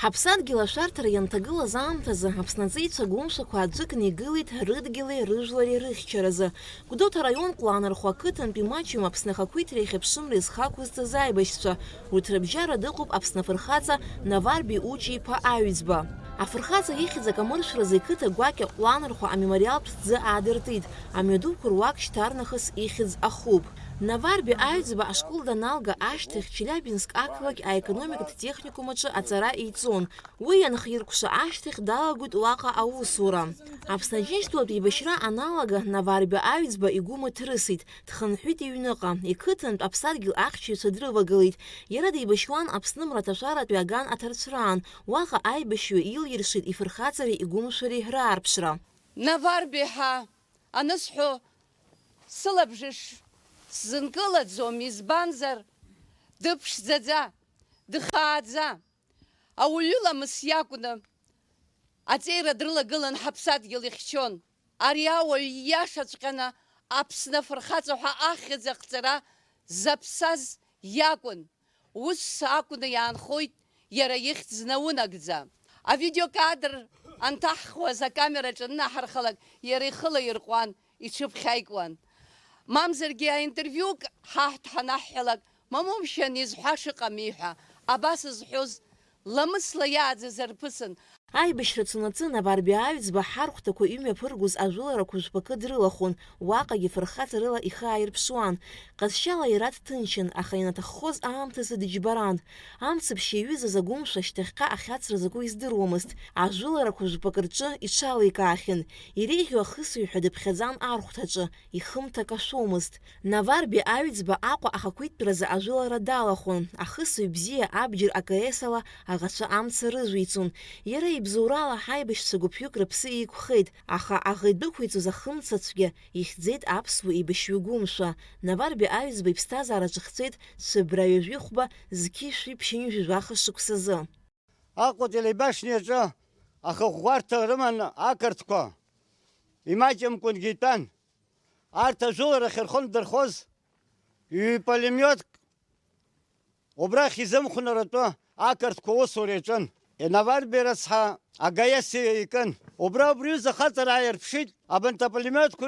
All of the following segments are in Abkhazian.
Ҳаԥсадгьыл ашәарҭара ианҭагылаз аамҭазы Аԥснаҵеицәа гәымшақәа аӡәыкны игылеит рыдгьыли рыжәлари рыхьчаразы. Гәдоуҭа араионтә Лаанархәы ақыҭантәи маҷҩым Аԥсны ахақәиҭреи ахьыԥшымреи зхақәызҵаз аибашьцәа. Урҭ рыбжьара дыҟоуп Аԥсны афырхаҵа Наварби Уча-иԥа Аҩӡба. Афырхаҵа ихьӡ акамыршәразы иқыҭа гәакьа Лаанархәа амемориалтә ҭӡы аадыртит. Амҩадуқәа руак шьҭарнахыс ихьӡ ахуп. Наварби Аҩӡба ашкол даналга ашьҭахь Челиабинск ақалақь аекономикатә техникум аҿы аҵара иҵон. Уи ианхиркәша ашьҭахь далагоит уаҟа аусура. Аԥсны Аџьынџьтәылатә еибашьра аналага Наварби Аҩӡба игәы мыҭрысит, дхынҳәит иҩныҟа, иқыҭантә Аԥсадгьыл ахьчаҩцәа дрывагылеит. Иара деибашьуан Аԥсны мраҭашәаратәи аган аҭарцәраан. Уаҟа аибашьҩы илиршеит ифырхаҵареи игәымшәареи раарԥшра. Наварби ҳәа анысҳәо сылабжыш сзынкылаӡом, избанзар дыԥшӡаӡа, дхааӡа, ауаҩы ламыс иакәны аҵеира дрылагылан ҳаԥсадгьыл ихьчон. Ари ауаҩ ииашаҵәҟьаны Аԥсны афырхаҵа ҳәа ахьӡ ахҵара заԥсаз иакәын. Ус акәны иаанхоит иара ихьӡ наунагӡа. Авидеокадр анҭаҳхуаз акамераҿы наҳархалак иара ихыла ирҟәуан, иҽыԥхьаикуан. Мамзаргьы аинтервиук ҳаҳҭ ҳанаҳҳәалак, мамоумшәан изҳәаша иҟами ҳәа, абас зҳәоз ламысла иааӡаз арԥысын. Аибашьра цунаҵы Наварби Аҩӡба ҳархәҭақәа имҩаԥыргоз ажәыларақәа жәпакы дрылахәын, уаҟагьы фырхаҵа рыла ихы ааирԥшуан. Ҟазшьала иара дҭынчын, аха инаҭаххоз аамҭазы дыџьбаран. Амцаԥшь иаҩызаз агәымша шьҭахьҟа ахьаҵра закәу издыруамызт. Ажәыларақәа жәпак рҿы иҽаликаахьан. Иреиӷьу ахысыҩҳәа дыԥхьаӡан архәҭаҿы, ихымҭа кашәомызт. Наварби Аҩӡба Аҟәа ахақәиҭтәразы ажәылара далахәын. Ахысыҩ бзиа абџьар АКС-ала аӷацәа амца рыжәицун. Иара ибзоурала ҳаибашьцәа гәыԥҩык рыԥсы еиқәхеит, аха аӷа идәықәиҵоз ахымцацәгьа ихьӡеит аԥсуа еибашьҩы гәымшәа. Наварби Аҩӡба иԥсҭазаара ҿыхҵәеит цәыбра ҩажәихәба зқьышәи ԥшьынҩажәижәаха шықәсазы. Аҟәа телебашьниаҿы ахыӷәӷәарҭа рыман ақырҭқәа, имаҷымкәангьы итәан. Арҭ ажәыларахь ирхындырхоз ҩ-пулемиотк убрахь изымхәнаратәы ақырҭқәа усура иаҿын. Наварби рацҳа АКС икын. Убри аҩыза ахаҵара ааирԥшит, абанҭ апулемиотқәа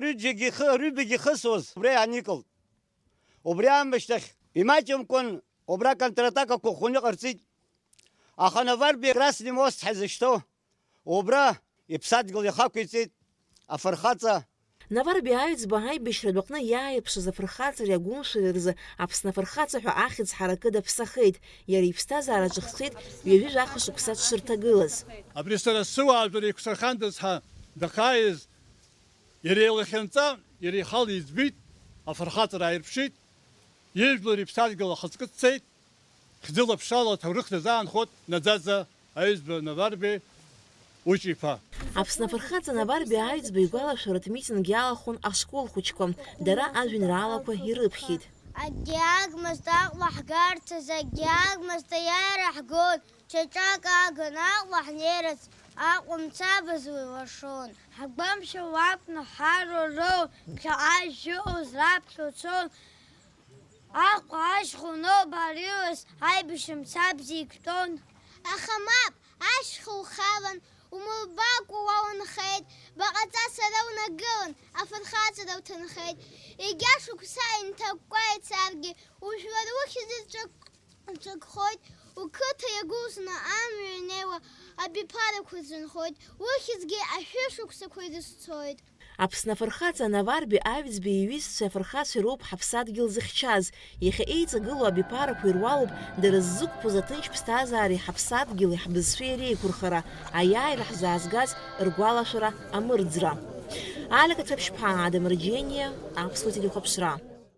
рҩбагьы ихысуаз убри ааникылт. Убри аамышьҭахь имаҷымкәан убра контратакақәа ӷәӷәаны иҟарҵеит. Аха Наварби Красни мост ҳзышьҭоу убра иԥсадгьыл иахақәиҵеит афырхаҵа. Наварби Аҩӡба аибашьратә аҟны иааирԥшыз афырхаҵареи агәымшәареи рзы Аԥсны афырхаҵа ҳәа ахьӡ ҳаракы даԥсахеит. Иара иԥсҭазаара ҿыхҵәеит ҩажәижәаха шықәса дшырҭагылаз. Абри сара сыуаажәлар еиқәсырхандаз ҳәа дахааиз иара еилахьынҵа, иара ихала иӡбит, афырхаҵара ааирԥшит, ижәлар иԥсадгьыл ахаҵкы дцеит, хьӡыла ԥшала аҭоурых дазаанхот наӡаӡа Аҩӡба Наварби Уча-иԥа. Аԥсны афырхаҵа Наварби Аҩӡба игәалашәаратә митинг иалахәын ашкол хәыҷқәа, дара ажәеинраалақәа ирыԥхьеит. Агьагмызт Аҟәа ҳгарцаз, агьагмызт аиаара ҳгон, ҽаҿак агын Аҟәа ҳнеирц, Аҟәа мцабыз уи лашон. Ҳгәамшәа уакәны ҳаруроу, ԥхьаҟа жьыҟоз раԥхьа уцон. Аҟәа ашьха уноуп арилас, аибашьра мцабз иктәон. Аха мап, ашьха ухалан, умылбакәа уа унхеит, баҟаҵа сара унагылан, афырхаҵара уҭынхеит. Егьа шықәса инҭакәкәа ицаргьы, ужәлар ухьӡ ҿакхоит, уқыҭа иагәылсны амҩа инеиуа абиԥарақәа зынхоит, ухьӡгьы ашәышықәсақәа ирызцоит. Аԥсны афырхаҵа Наварби Аҩӡба иҩызцәеи афырхацәеи роуп ҳаԥсадгьыл зыхьчаз. Иахьа еиҵагылоу абиԥарақәа ируалуп дара ззықәԥоз аҭынч ԥсҭазаареи ҳаԥсадгьыли ҳбызшәеи реиқәырхара, аиааира ҳзаазгаз ргәалашәара амырӡра. Алика Ҭаԥшьԥаа, Адамырџьениа, Аԥсуа телехәаԥшра.